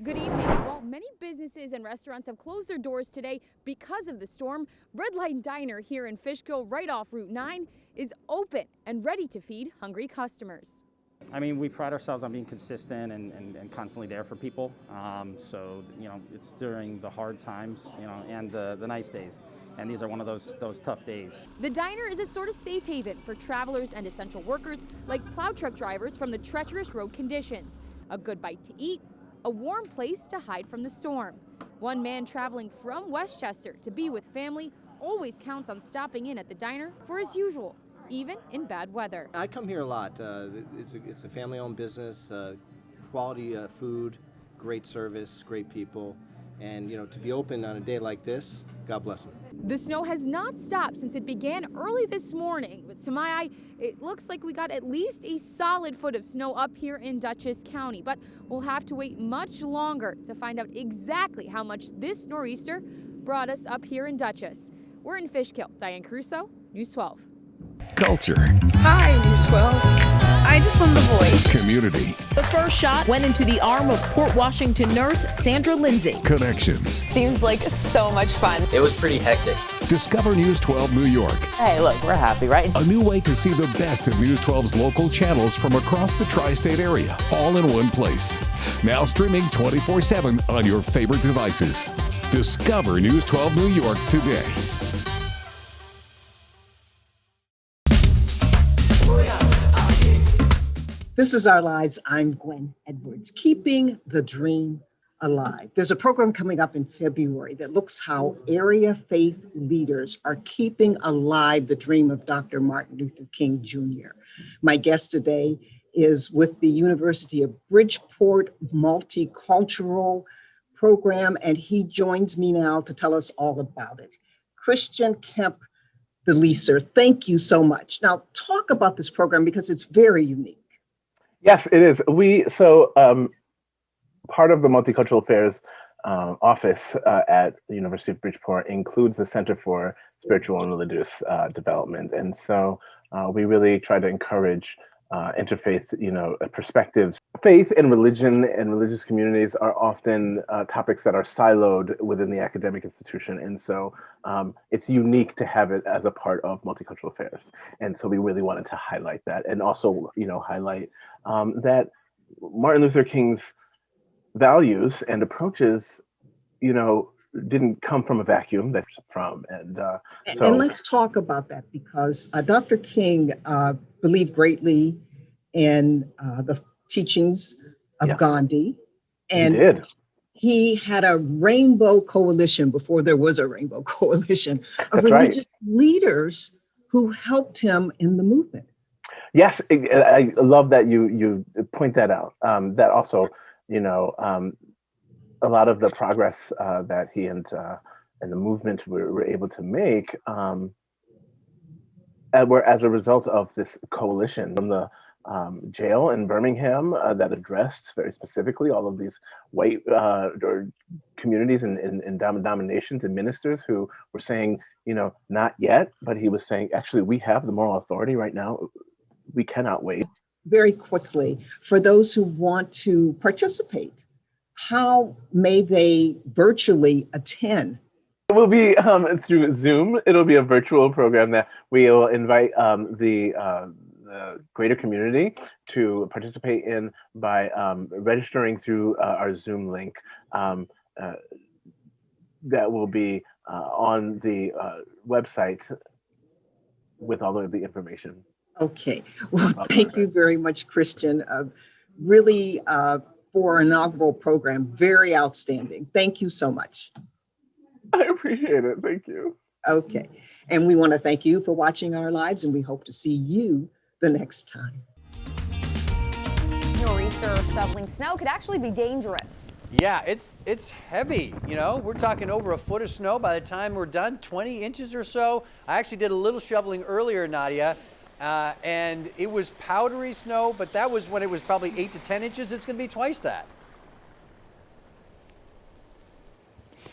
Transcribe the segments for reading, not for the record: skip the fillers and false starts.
Good evening. While many businesses and restaurants have closed their doors today because of the storm, Red Line Diner here in Fishkill, right off Route 9, is open and ready to feed hungry customers. I mean, we pride ourselves on being consistent and constantly there for people. So, it's during the hard times, and the nice days. And these are one of those tough days. The diner is a sort of safe haven for travelers and essential workers like plow truck drivers from the treacherous road conditions. A good bite to eat, a warm place to hide from the storm. One man traveling from Westchester to be with family always counts on stopping in at the diner for his usual, even in bad weather. I come here a lot. It's a family-owned business, quality food, great service, great people, and to be open on a day like this, God bless them. The snow has not stopped since it began early this morning, but to my eye, it looks like we got at least a solid foot of snow up here in Dutchess County, but we'll have to wait much longer to find out exactly how much this nor'easter brought us up here in Dutchess. We're in Fishkill. Diane Crusoe, News 12. Culture. Hi, News 12. I just won The Voice. Community. The first shot went into the arm of Port Washington nurse Sandra Lindsay. Connections. Seems like so much fun. It was pretty hectic. Discover News 12 New York. Hey, look, we're happy, right? A new way to see the best of News 12's local channels from across the tri-state area, all in one place. Now streaming 24/7 on your favorite devices. Discover News 12 New York today. This is Our Lives. I'm Gwen Edwards, keeping the dream alive. There's a program coming up in February that looks how area faith leaders are keeping alive the dream of Dr. Martin Luther King Jr. My guest today is with the University of Bridgeport Multicultural Program, and he joins me now to tell us all about it. Christian Kemp, the leaser, thank you so much. Now, talk about this program because it's very unique. Yes, it is. Part of the Multicultural Affairs office at the University of Bridgeport includes the Center for Spiritual and Religious Development. And so we really try to encourage interfaith, perspectives. Faith and religion and religious communities are often topics that are siloed within the academic institution. And so it's unique to have it as a part of Multicultural Affairs. And so we really wanted to highlight that, and also, highlight that Martin Luther King's values and approaches, didn't come from a vacuum. That's from, and let's talk about that, because Dr. King believed greatly in the teachings of Gandhi, and he did. He had a rainbow coalition before there was a rainbow coalition of religious leaders who helped him in the movement. Yes, I love that you point that out. That also, a lot of the progress that he and the movement were able to make were as a result of this coalition from the jail in Birmingham that addressed very specifically all of these white communities and dominations and ministers who were saying, not yet, but he was saying, actually, we have the moral authority right now. We cannot wait. Very quickly, for those who want to participate, how may they virtually attend? It will be through Zoom. It'll be a virtual program that we will invite the greater community to participate in by registering through our Zoom link that will be on the website with all of the information. Okay. Well, thank you very much, Christian. Really, for an inaugural program, very outstanding. Thank you so much. I appreciate it. Thank you. Okay. And we want to thank you for watching Our Lives, and we hope to see you the next time. Nor'easter shoveling snow could actually be dangerous. Yeah, it's heavy. We're talking over a foot of snow by the time we're done, 20 inches or so. I actually did a little shoveling earlier, Nadia, and it was powdery snow, but that was when it was probably 8 to 10 inches. It's going to be twice that.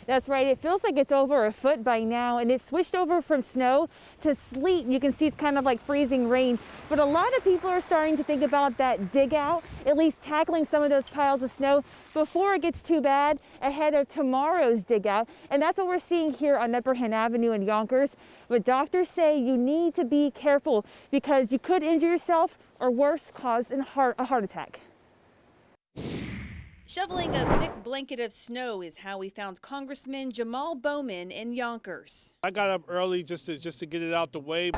That's right. It feels like it's over a foot by now, and it switched over from snow to sleet. You can see it's kind of like freezing rain. But a lot of people are starting to think about that dig out, at least tackling some of those piles of snow before it gets too bad ahead of tomorrow's dig out. And that's what we're seeing here on Upper Hen Avenue in Yonkers. But doctors say you need to be careful because you could injure yourself or worse, cause a heart attack. Shoveling a thick blanket of snow is how we found Congressman Jamal Bowman in Yonkers. I got up early just to get it out the way.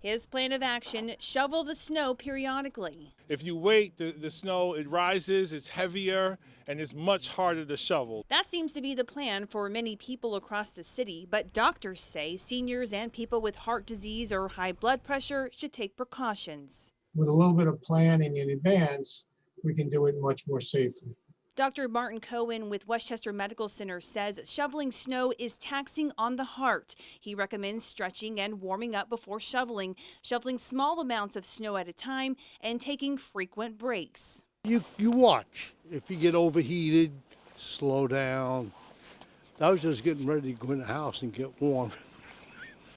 His plan of action, shovel the snow periodically. If you wait, the snow, it rises, it's heavier, and it's much harder to shovel. That seems to be the plan for many people across the city, but doctors say seniors and people with heart disease or high blood pressure should take precautions. With a little bit of planning in advance, we can do it much more safely. Dr. Martin Cohen with Westchester Medical Center says shoveling snow is taxing on the heart. He recommends stretching and warming up before shoveling small amounts of snow at a time, and taking frequent breaks. You watch. If you get overheated, slow down. I was just getting ready to go in the house and get warm.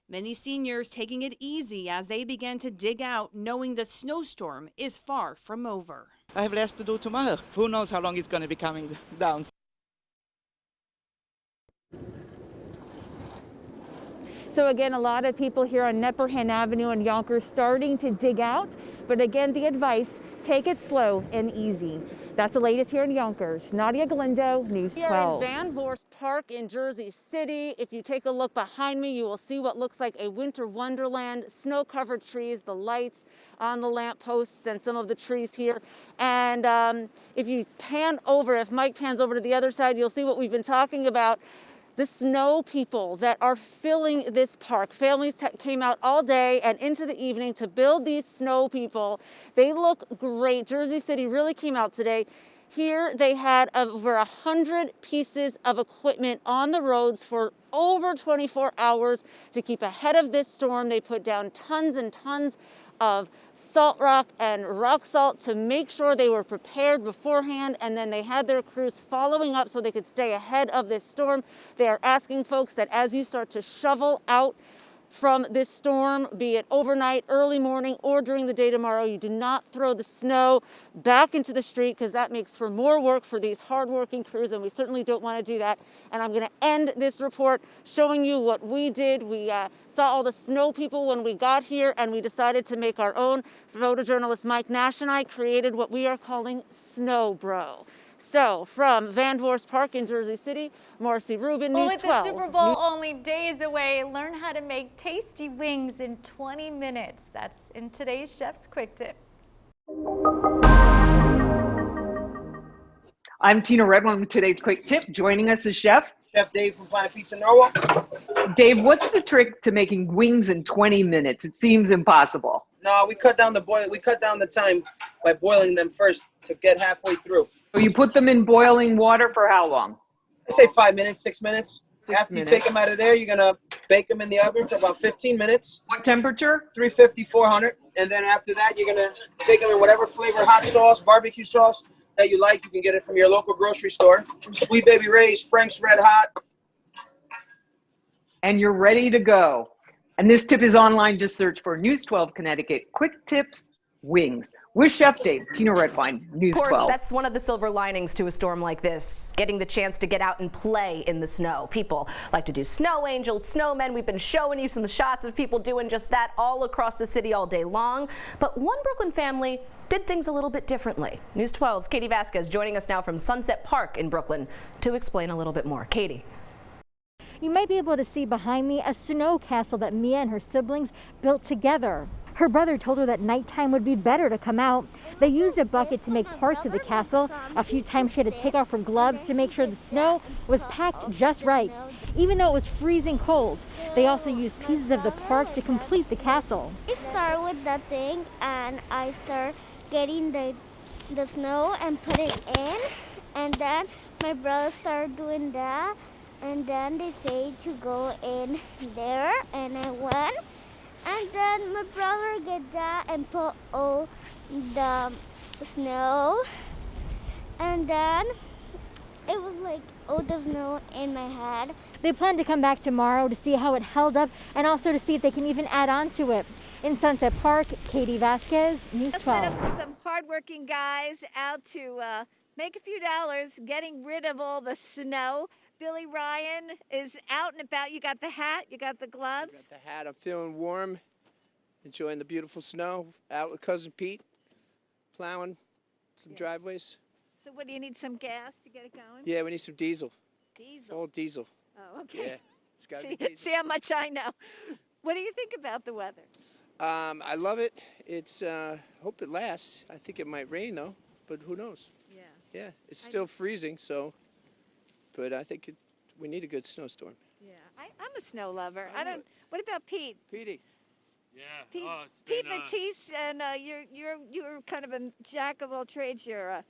Many seniors taking it easy as they began to dig out, knowing the snowstorm is far from over. I have less to do tomorrow. Who knows how long it's going to be coming down. So again, a lot of people here on Upper Hen Avenue in Yonkers starting to dig out. But again, the advice, take it slow and easy. That's the latest here in Yonkers. Nadia Galindo, News 12. We are in Van Voorst Park in Jersey City. If you take a look behind me, you will see what looks like a winter wonderland, snow-covered trees, the lights on the lampposts and some of the trees here. And if you pan over, if Mike pans over to the other side, you'll see what we've been talking about. The snow people that are filling this park. Families came out all day and into the evening to build these snow people. They look great. Jersey City really came out today. Here they had over 100 pieces of equipment on the roads for over 24 hours to keep ahead of this storm. They put down tons and tons of salt rock and rock salt to make sure they were prepared beforehand, and then they had their crews following up so they could stay ahead of this storm. They are asking folks that as you start to shovel out from this storm, be it overnight, early morning, or during the day tomorrow, you do not throw the snow back into the street because that makes for more work for these hardworking crews, and we certainly don't want to do that. And I'm going to end this report showing you what we did. We saw all the snow people when we got here, and we decided to make our own. Photojournalist Mike Nash and I created what we are calling Snow Bro. So, from Van Voorst Park in Jersey City, Marcy Rubin, News 12. With the Super Bowl only days away, learn how to make tasty wings in 20 minutes. That's in today's Chef's Quick Tip. I'm Tina Redmond with today's Quick Tip. Joining us is Chef Dave from Planet Pizza Norwalk. Dave, what's the trick to making wings in 20 minutes? It seems impossible. No, we cut down the time by boiling them first to get halfway through. So you put them in boiling water for how long? I say 5 minutes, 6 minutes. After minutes. you take them out of there, you're going to bake them in the oven for about 15 minutes. What temperature? 350, 400. And then after that, you're going to take them in whatever flavor hot sauce, barbecue sauce that you like. You can get it from your local grocery store. Sweet Baby Ray's, Frank's Red Hot. And you're ready to go. And this tip is online. Just search for News 12 Connecticut Quick Tips Wings. With Chef Dave, Tina Redwine, News 12. Of course, that's one of the silver linings to a storm like this, getting the chance to get out and play in the snow. People like to do snow angels, snowmen. We've been showing you some shots of people doing just that all across the city all day long. But one Brooklyn family did things a little bit differently. News 12's Katie Vasquez joining us now from Sunset Park in Brooklyn to explain a little bit more. Katie. You might be able to see behind me a snow castle that Mia and her siblings built together. Her brother told her that nighttime would be better to come out. They used a bucket to make parts of the castle. A few times she had to take off her gloves to make sure the snow was packed just right, even though it was freezing cold. They also used pieces of the park to complete the castle. I start with the thing and I start getting the snow and put it in, and then my brother started doing that, and then they say to go in there, and I went. And then my brother get that and put all the snow. And then it was like all the snow in my head. They plan to come back tomorrow to see how it held up and also to see if they can even add on to it. In Sunset Park, Katie Vasquez, News 12. Met up with some hardworking guys out to make a few dollars getting rid of all the snow. Billy Ryan is out and about. You got the hat, you got the gloves. I got the hat. I'm feeling warm, enjoying the beautiful snow. Out with Cousin Pete, plowing some driveways. So what, do you need some gas to get it going? Yeah, we need some diesel. Diesel? All diesel. Oh, okay. Yeah, it's got to be diesel. See how much I know. What do you think about the weather? I love it. It's hope it lasts. I think it might rain though, but who knows? Yeah. Yeah, it's still freezing, so. But I think we need a good snowstorm. Yeah, I'm a snow lover. I don't. What about Pete? Petey. Yeah. Pete Matisse, and you're kind of a jack of all trades. You're a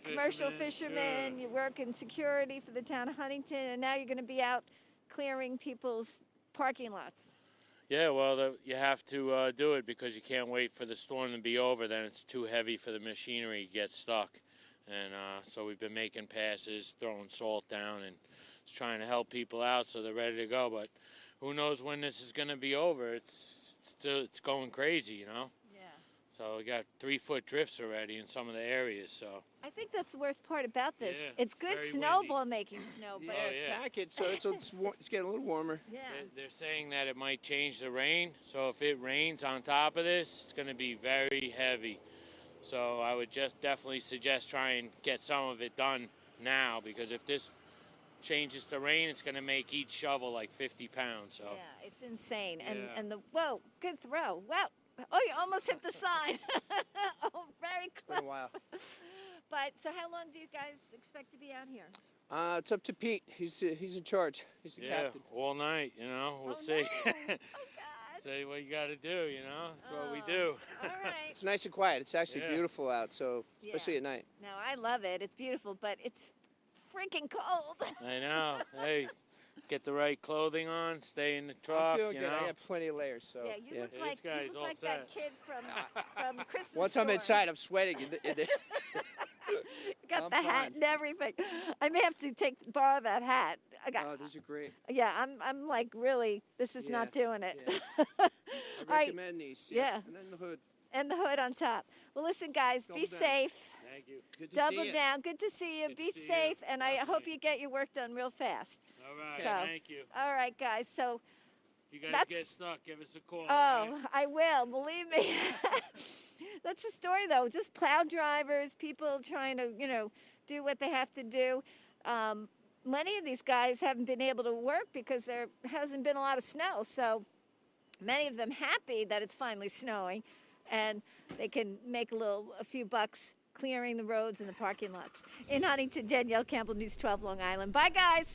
commercial fisherman. Sure. You work in security for the town of Huntington, and now you're going to be out clearing people's parking lots. Yeah, well, you have to do it because you can't wait for the storm to be over. Then it's too heavy for the machinery to get stuck. And so we've been making passes, throwing salt down, and just trying to help people out so they're ready to go. But who knows when this is going to be over? It's going crazy, you know? Yeah. So we got 3-foot drifts already in some of the areas. So I think that's the worst part about this. Yeah, it's good very snowball making snow, but Yeah, pack it so it's getting a little warmer. Yeah. They're saying that it might change the rain. So if it rains on top of this, it's going to be very heavy. So I would just definitely suggest try and get some of it done now, because if this changes to rain, it's going to make each shovel like 50 pounds. So yeah, it's insane. Yeah. And the whoa, good throw. Wow. Oh, you almost hit the sign. Oh, very close. Been a while. But so how long do you guys expect to be out here? It's up to Pete. He's in charge. He's the captain. all night, you know. We'll see. Say what you got to do, you know. That's what we do. All right. It's nice and quiet. It's actually beautiful out, so especially at night. No, I love it. It's beautiful, but it's freaking cold. I know. Hey, get the right clothing on. Stay in the truck. I'm feeling you good. know? I got plenty of layers. So Yeah, you look like, This guy's you look all like set. that kid from Christmas Once I'm Story. inside, I'm sweating. You got I'm the hat fine. and everything. I may have to borrow that hat. Oh, these are great. Yeah, I'm like, really, this is not doing it. I All right. recommend these. Yeah. And then the hood. And the hood on top. Well, listen, guys, be Double down. safe. Thank you. Good to Double see you. down. Good to see you. Be safe, and I hope you get your work done real fast. All right. So, Thank you. all right, guys. So If you guys that's. get stuck, give us a call. Oh, all right? I will. Believe me. That's the story, though. Just plow drivers, people trying to, do what they have to do. Many of these guys haven't been able to work because there hasn't been a lot of snow. So many of them happy that it's finally snowing, and they can make a few bucks clearing the roads and the parking lots. In Huntington, Danielle Campbell, News 12 Long Island. Bye, guys.